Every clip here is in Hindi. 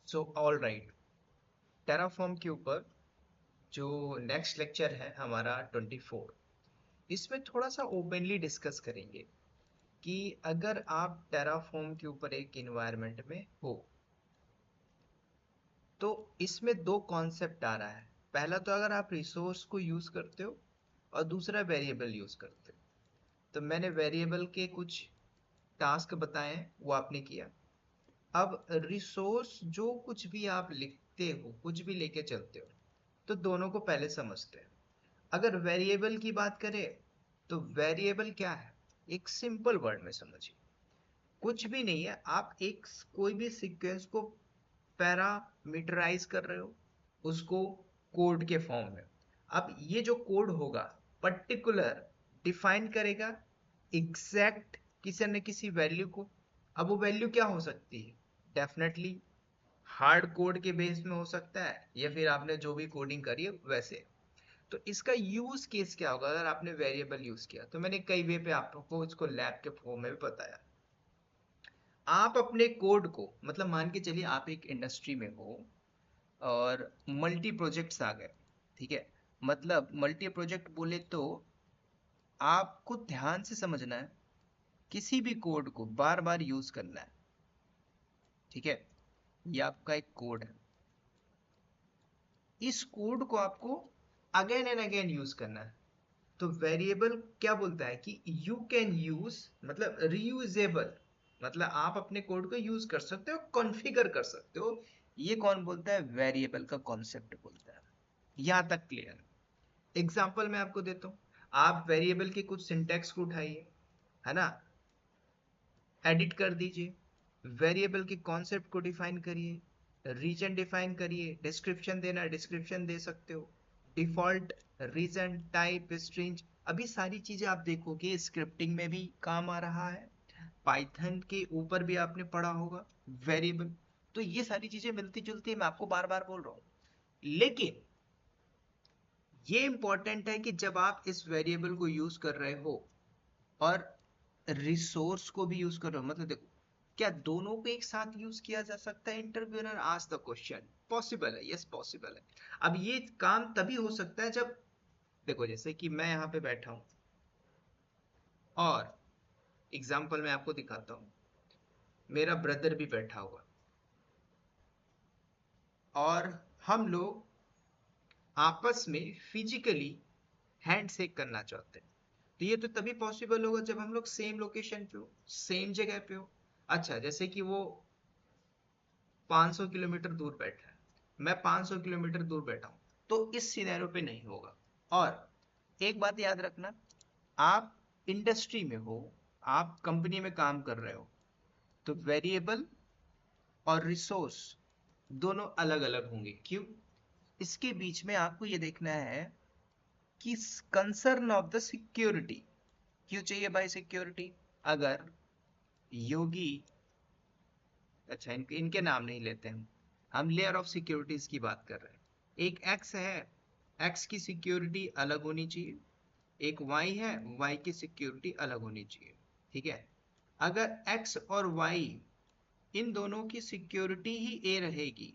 सो ऑल राइट, टेराफॉर्म के ऊपर जो नेक्स्ट लेक्चर है हमारा 24, इसमें थोड़ा सा ओपनली डिस्कस करेंगे कि अगर आप टेराफॉर्म के ऊपर एक इन्वायरमेंट में हो तो इसमें दो कॉन्सेप्ट आ रहा है। पहला तो अगर आप रिसोर्स को यूज करते हो और दूसरा वेरिएबल यूज करते हो। तो मैंने वेरिएबल के कुछ टास्क बताए हैं, वो आपने किया। अब रिसोर्स जो कुछ भी आप लिखते हो, कुछ भी लेके चलते हो, तो दोनों को पहले समझते हैं। अगर वेरिएबल की बात करें तो वेरिएबल क्या है, एक सिंपल वर्ड में समझिए, कुछ भी नहीं है। आप एक कोई भी सीक्वेंस को पैरामीटराइज कर रहे हो, उसको कोड के फॉर्म में। अब ये जो कोड होगा पर्टिकुलर डिफाइन करेगा एग्जैक्ट किसी न किसी वैल्यू को। अब वो वैल्यू क्या हो सकती है, डेफिनेटली हार्ड कोड के बेस में हो सकता है, या फिर आपने जो भी कोडिंग करी है वैसे। तो इसका यूज केस क्या होगा अगर आपने वेरिएबल यूज किया, तो मैंने कई वे पे आपको इसको लैब के फॉर्म में भी बताया। आप अपने कोड को, मतलब मान के चलिए आप एक इंडस्ट्री में हो और मल्टी प्रोजेक्ट्स आ गए, ठीक है। मतलब मल्टी प्रोजेक्ट बोले तो आपको ध्यान से समझना है, किसी भी कोड को बार बार यूज करना है, ठीक है। ये आपका एक कोड है, इस कोड को आपको अगेन एंड अगेन यूज करना है। तो वेरिएबल क्या बोलता है कि यू कैन यूज, मतलब रीयूजेबल, मतलब आप अपने कोड को यूज कर सकते हो, कॉन्फ़िगर कर सकते हो। ये कौन बोलता है, वेरिएबल का कॉन्सेप्ट बोलता है। यहां तक क्लियर? एग्जाम्पल मैं आपको देता हूं। आप वेरिएबल के कुछ सिंटेक्स को उठाइए, है ना, एडिट कर दीजिए, वेरिएबल के कॉन्सेप्ट को डिफाइन करिए, रीजन डिफाइन करिए, डिस्क्रिप्शन देना डिस्क्रिप्शन दे सकते हो, डिफॉल्ट, रीजन, टाइप, स्ट्रिंग। अभी सारी चीजें आप देखोगे स्क्रिप्टिंग में भी काम आ रहा है, पाइथन के ऊपर भी आपने पढ़ा होगा वेरिएबल। तो ये सारी चीजें मिलती जुलती है, मैं आपको बार बार बोल रहा हूं। लेकिन ये इंपॉर्टेंट है कि जब आप इस वेरिएबल को यूज कर रहे हो और रिसोर्स को भी यूज कर रहे हो, मतलब देखो, क्या दोनों को एक साथ यूज किया जा सकता है? Interviewer ask the question. Possible है, यस पॉसिबल है। अब ये काम तभी हो सकता है जब, देखो जैसे कि मैं यहाँ पे बैठा हूं और एग्जाम्पल मैं आपको दिखाता हूँ, मेरा ब्रदर भी बैठा हुआ और हम लोग आपस में फिजिकली हैंड शेक करना चाहते हैं। तो ये तो तभी पॉसिबल होगा जब हम लोग सेम लोकेशन पे हो, सेम जगह पे हो। अच्छा, जैसे कि वो 500 किलोमीटर दूर बैठा है, मैं 500 किलोमीटर दूर बैठा हूं, तो इस सिनेरियो पे नहीं होगा। और एक बात याद रखना, आप इंडस्ट्री में हो, आप कंपनी में काम कर रहे हो, तो वेरिएबल और रिसोर्स दोनों अलग अलग होंगे। क्यों? इसके बीच में आपको ये देखना है कि कंसर्न ऑफ द सिक्योरिटी, क्यों चाहिए भाई सिक्योरिटी? अगर योगी, अच्छा इनके नाम नहीं लेते हम लेयर ऑफ सिक्योरिटीज की बात कर रहे हैं। एक एक्स है, एक्स की सिक्योरिटी अलग होनी चाहिए, एक वाई है, वाई की सिक्योरिटी अलग होनी चाहिए, ठीक है। अगर एक्स और वाई इन दोनों की सिक्योरिटी ही ए रहेगी,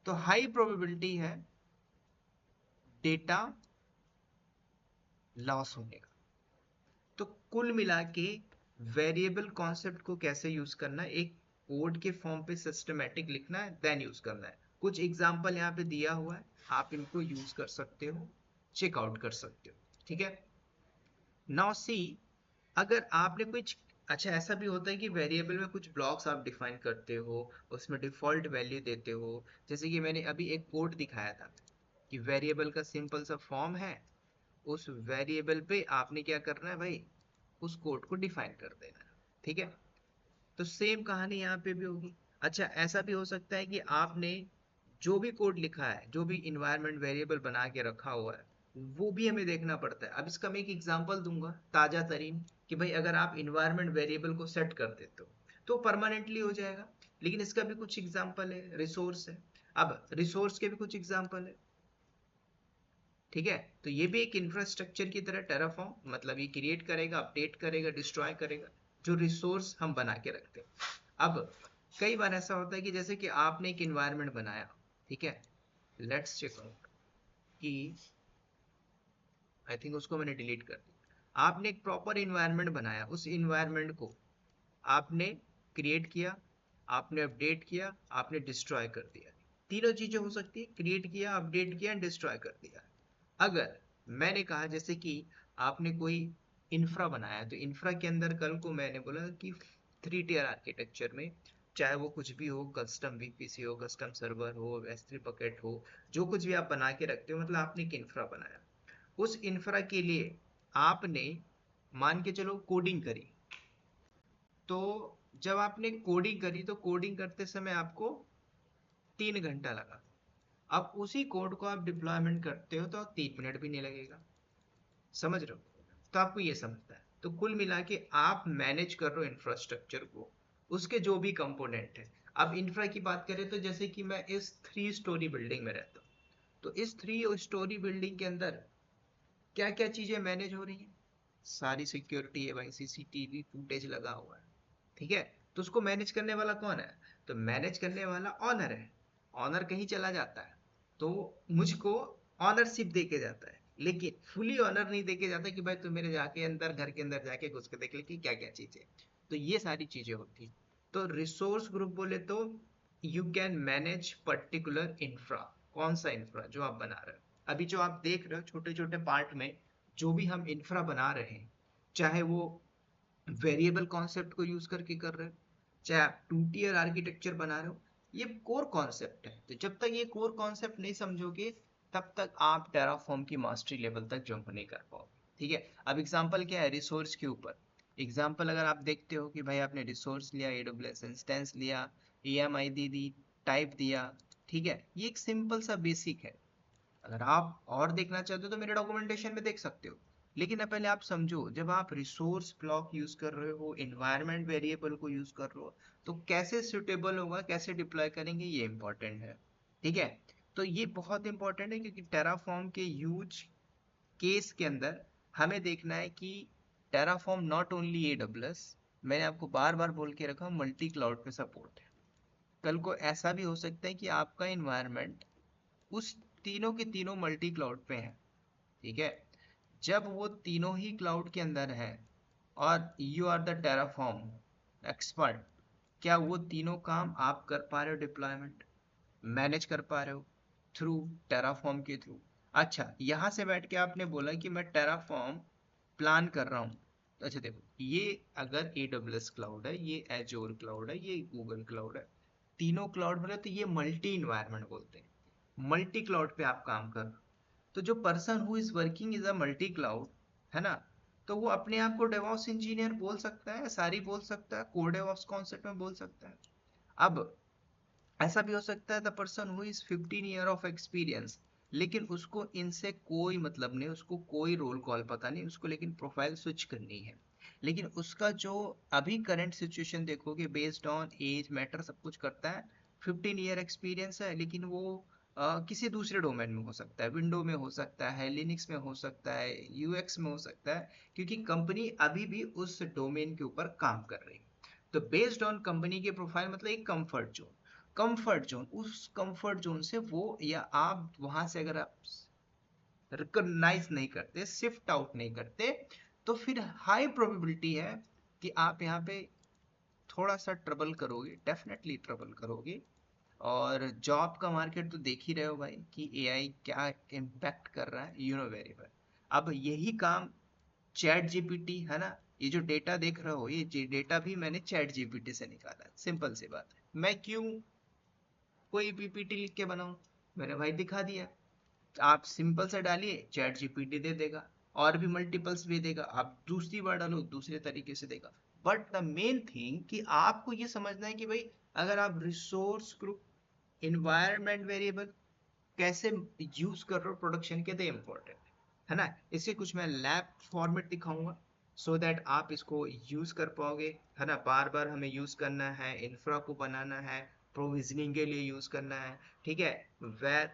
तो हाई प्रोबेबिलिटी है डेटा लॉस होने का। तो कुल मिला के वेरिएबल कॉन्सेप्ट को कैसे यूज करना है, एक कोड के फॉर्म पे सिस्टमेटिक लिखना है, देन यूज करना है। कुछ एग्जांपल यहाँ पे दिया हुआ है, आप इनको यूज कर सकते हो, चेकआउट कर सकते हो, ठीक है। नाउ सी, अगर आपने कुछ, अच्छा ऐसा भी होता है कि वेरिएबल में कुछ ब्लॉक्स आप डिफाइन करते हो, उसमें डिफॉल्ट वैल्यू देते हो। जैसे कि मैंने अभी एक कोड दिखाया था कि वेरिएबल का सिंपल सा फॉर्म है, उस वेरिएबल पे आपने क्या करना है भाई, उस कोड को डिफाइन कर देना है, ठीक है। तो सेम कहानी यहाँ पे भी होगी। अच्छा ऐसा भी हो सकता है कि आपने जो भी कोड लिखा है, जो भी इन्वायरमेंट वेरिएबल बना के रखा हुआ है, वो भी हमें देखना पड़ता है। अब इसका मैं एक एग्जांपल दूंगा ताजा तरीन, कि भाई अगर आप इन्वायरमेंट वेरिएबल को सेट कर देते हो तो परमानेंटली हो जाएगा। लेकिन इसका भी कुछ एग्जांपल है, रिसोर्स है। अब रिसोर्स के भी कुछ एग्जांपल है, ठीक है। तो ये भी एक इंफ्रास्ट्रक्चर की तरह टेराफॉर्म, मतलब ये क्रिएट करेगा, अपडेट करेगा, डिस्ट्रॉय करेगा जो रिसोर्स हम बना के रखते हैं। अब कई बार ऐसा होता है कि जैसे कि आपने एक इन्वायरमेंट बनाया, ठीक है, लेट्स चेक आउट कि आई थिंक उसको मैंने डिलीट कर दिया। आपने एक प्रॉपर इन्वायरमेंट बनाया, उस इन्वायरमेंट को आपने क्रिएट किया, आपने अपडेट किया, आपने डिस्ट्रॉय कर दिया। तीनों चीजें हो सकती है, क्रिएट किया, अपडेट किया, डिस्ट्रॉय कर दिया। अगर मैंने कहा जैसे कि आपने कोई इंफ्रा बनाया, तो इंफ्रा के अंदर कल को मैंने बोला कि 3 टियर आर्किटेक्चर में चाहे वो कुछ भी हो, कस्टम वीपीसी हो, कस्टम सर्वर हो, S3 बकेट हो, जो कुछ भी आप बना के रखते हो, मतलब आपने एक इंफ्रा बनाया। उस इंफ्रा के लिए आपने मान के चलो कोडिंग करी। तो जब आपने कोडिंग करी तो कोडिंग करते समय आपको 3 घंटा लगा। अब उसी कोड को आप डिप्लॉयमेंट करते हो तो 3 मिनट भी नहीं लगेगा। समझ रहे हो? तो आपको ये समझता है। तो कुल मिला के आप मैनेज कर रहे हो इंफ्रास्ट्रक्चर को, उसके जो भी कंपोनेंट है। अब इंफ्रा की बात करें तो जैसे कि मैं इस 3 स्टोरी बिल्डिंग में रहता हूँ, तो इस 3 स्टोरी बिल्डिंग के अंदर क्या क्या चीजें मैनेज हो रही हैं? सारी सिक्योरिटी है भाई, सीसीटीवी फुटेज लगा हुआ है, ठीक है। तो उसको मैनेज करने वाला कौन है? तो मैनेज करने वाला ऑनर है। ऑनर कहीं चला जाता है तो मुझको ऑनरशिप दे के जाता है, लेकिन फुली ऑनर नहीं दे के जाता कि भाई तू मेरे जाके अंदर घर के अंदर जाके घुस के देख ले कि क्या क्या चीजें। तो ये सारी चीजें होती। तो रिसोर्स ग्रुप बोले तो you can manage particular infra. कौन सा इंफ्रा जो आप बना रहे हो? अभी जो आप देख रहे हो छोटे छोटे पार्ट में, जो भी हम इंफ्रा बना रहे हैं, चाहे वो वेरिएबल कॉन्सेप्ट को यूज करके कर रहे हो, चाहे आप 2 टियर आर्किटेक्चर बना रहे हो, ये कोर कॉन्सेप्ट है। तो जब तक ये कोर कॉन्सेप्ट नहीं समझोगे, तब तक आप टेराफॉर्म की मास्टरी लेवल तक जंप नहीं कर पाओगे, ठीक है। अब एग्जांपल क्या है रिसोर्स के ऊपर? एग्जांपल अगर आप देखते हो कि भाई आपने रिसोर्स लिया, AWS इंस्टेंस लिया, EMID दी, टाइप दिया, ठीक है, ये एक सिंपल सा बेसिक है। अगर आप और देखना चाहते हो तो मेरे डॉक्यूमेंटेशन में देख सकते हो। लेकिन अब पहले आप समझो, जब आप रिसोर्स ब्लॉक यूज कर रहे हो, एनवायरनमेंट वेरिएबल को यूज कर रहे हो, तो कैसे सुटेबल होगा, कैसे डिप्लॉय करेंगे, ये इंपॉर्टेंट है, ठीक है। तो ये बहुत इंपॉर्टेंट है क्योंकि टेराफॉर्म के यूज केस के अंदर हमें देखना है कि टेराफॉर्म नॉट ओनली AWS, मैंने आपको बार बार बोल के रखा, मल्टी क्लाउड पे सपोर्ट है। कल को ऐसा भी हो सकता है कि आपका इन्वायरमेंट उस तीनों के तीनों मल्टी क्लाउड पे हैं, ठीक है। जब वो तीनों ही क्लाउड के अंदर है और you are the Terraform expert, क्या वो तीनों काम आप कर पा रहे हो? डिप्लॉयमेंट मैनेज कर पा रहे हो थ्रू टेराफॉर्म के थ्रू? अच्छा, यहां से बैठ के आपने बोला कि मैं टेराफॉर्म प्लान कर रहा हूँ। तो अच्छा देखो, ये अगर AWS क्लाउड है, ये एजोर क्लाउड है, ये गूगल क्लाउड है, तीनों क्लाउड बोले तो ये मल्टी इन्वायरमेंट बोलते हैं। मल्टी क्लाउड पे आप काम कर, तो जो person who is working is a multi cloud, है ना, तो वो अपने आप को डेवॉप्स इंजीनियर बोल सकता है, सारी बोल सकता है, कोर डेवॉप्स कॉन्सेप्ट में बोल सकता है। अब ऐसा भी हो सकता है the person who is 15 year of experience, लेकिन उसको इनसे कोई मतलब नहीं, उसको कोई रोल कॉल पता नहीं उसको, लेकिन प्रोफाइल स्विच करनी है। लेकिन उसका जो अभी करंट सिचुएशन देखोगे, बेस्ड ऑन एज मैटर सब कुछ करता है। 15 ईयर एक्सपीरियंस है, लेकिन वो किसी दूसरे डोमेन में हो सकता है, विंडो में हो सकता है, लिनक्स में हो सकता है, UX में हो सकता है, क्योंकि कंपनी अभी भी उस डोमेन के ऊपर काम कर रही है। तो बेस्ड ऑन कंपनी के प्रोफाइल, मतलब एक कंफर्ट जोन, कंफर्ट जोन, उस कंफर्ट जोन से वो या आप वहां से अगर आप रिकॉग्नाइज नहीं करते, शिफ्ट आउट नहीं करते, तो फिर हाई प्रोबेबिलिटी है कि आप यहाँ पे थोड़ा सा ट्रबल करोगे, डेफिनेटली ट्रबल करोगे। और जॉब का मार्केट तो देख ही रहे हो भाई कि AI क्या इम्पैक्ट कर रहा है, यू नो वेरी वेल। अब यही काम चैट जीपीटी, है ना, ये जो डेटा देख रहे हो, ये डेटा भी मैंने चैट जीपीटी से निकाला है। सिंपल सी बात है, मैं क्यों कोई PPT लिख के बनाऊं, मैंने भाई दिखा दिया। आप सिंपल से डालिए, चैट जीपीटी दे देगा, और भी मल्टीपल्स भी देगा, आप दूसरी बार डालो दूसरे तरीके से देगा। बट द मेन थिंग कि आपको ये समझना है कि भाई अगर आप रिसोर्स ग्रुप, इन्वायरमेंट वेरिएबल कैसे यूज कर रहे हो प्रोडक्शन के, तो इम्पोर्टेंट है ना। इससे कुछ मैं लैब फॉर्मेट दिखाऊंगा, सो दैट आप इसको यूज कर पाओगे, है ना। बार बार हमें यूज करना है, इंफ्रा को बनाना है, प्रोविजनिंग के लिए यूज करना है, ठीक है। वेर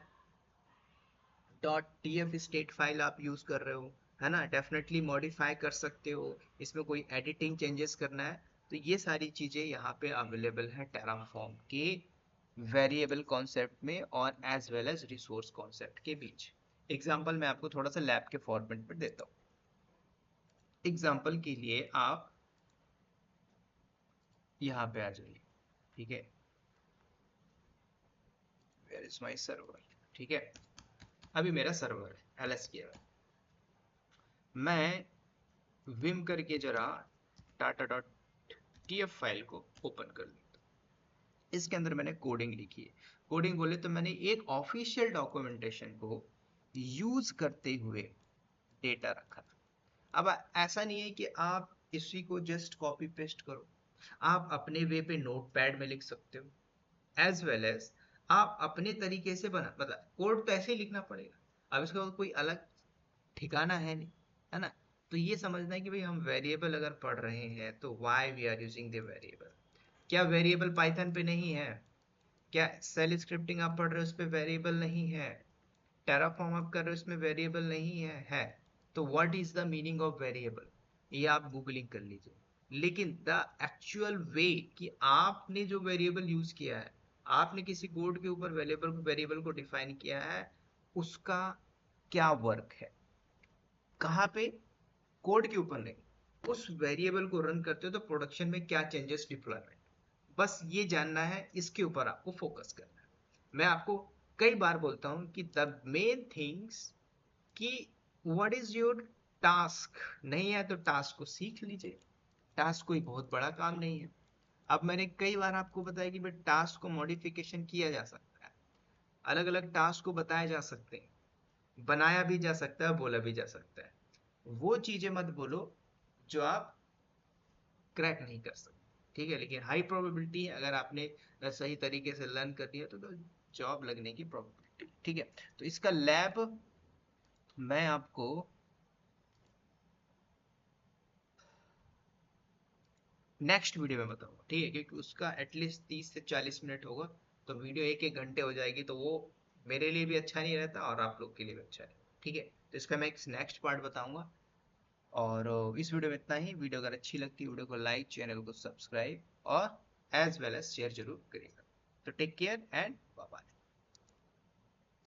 .tf स्टेट फाइल आप यूज कर रहे हो, है ना, डेफिनेटली मॉडिफाई कर सकते हो, इसमें कोई एडिटिंग चेंजेस करना है, तो ये सारी चीजें यहाँ पे अवेलेबल है टेराफॉर्म के वेरिएबल कॉन्सेप्ट में और as well as resource concept के बीच। एग्जाम्पल मैं आपको थोड़ा सा लैब के फॉर्मेट में देता हूँ। एग्जाम्पल के लिए आप यहाँ पे आ जाइए, ठीक है, वेयर इज माई सर्वर, ठीक है, अभी मेरा सर्वर है ls किया है। मैं विम करके जरा टाटा डॉट tf फाइल को ओपन कर लेता हूँ। इसके अंदर मैंने कोडिंग लिखी है। कोडिंग बोले तो मैंने एक ऑफिशियल डॉक्यूमेंटेशन को यूज करते हुए डेटा रखा। अब ऐसा नहीं है कि आप इसी को जस्ट कॉपी पेस्ट करो, आप अपने वे पे नोटपैड में लिख सकते हो, एज वेल एज आप अपने तरीके से बना, मतलब कोड तो ऐसे ही लिखना पड़ेगा। अब इसका कोई अलग ठिकाना है नहीं, है ना। तो ये समझना है कि भाई हम वेरिएबल अगर पढ़ रहे हैं तो why we are using the variable. क्या वेरिएबल पाइथन पे नहीं है? क्या सेल स्क्रिप्टिंग आप पढ़ रहे हो उस पे वेरिएबल नहीं है? टेराफॉर्म आप कर रहे हो उसमें वेरिएबल नहीं है। तो what is the meaning of variable, ये आप गूगलिंग कर लीजिए। लेकिन द एक्चुअल वे कि आपने जो वेरिएबल यूज किया है, आपने किसी कोड के ऊपर वेरिएबल को डिफाइन किया है, उसका क्या वर्क है, कहाँ पे, कोड के ऊपर नहीं, उस वेरिएबल को रन करते हो तो प्रोडक्शन में क्या चेंजेस, डिप्लॉयमेंट, बस ये जानना है, इसके ऊपर आपको फोकस करना है। मैं आपको कई बार बोलता हूं कि द मेन थिंग्स कि व्हाट इज योर टास्क, नहीं है तो टास्क को सीख लीजिए। टास्क कोई बहुत बड़ा काम नहीं है। अब मैंने कई बार आपको बताया कि भाई टास्क को मॉडिफिकेशन किया जा सकता है, अलग अलग टास्क को बताए जा सकते हैं, बनाया भी जा सकता है, बोला भी जा सकता है। वो चीजें मत बोलो जो आप क्रैक नहीं कर सकते, ठीक है। लेकिन हाई प्रोबेबिलिटी है अगर आपने सही तरीके से लर्न कर दिया तो जॉब लगने की प्रोबेबिलिटी, ठीक है। तो इसका लैब मैं आपको नेक्स्ट वीडियो में बताऊंगा, ठीक है, क्योंकि उसका एटलीस्ट 30 से 40 मिनट होगा। तो वीडियो एक एक घंटे हो जाएगी, तो वो मेरे लिए भी अच्छा नहीं रहता और आप लोग के लिए भी अच्छा है, ठीक है। तो इसका मैं एक नेक्स्ट पार्ट बताऊंगा। और इस वीडियो में इतना ही। वीडियो अगर अच्छी लगती है वीडियो को लाइक, चैनल को सब्सक्राइब और एज वेल एज शेयर जरूर करिएगा। तो take care and bye bye.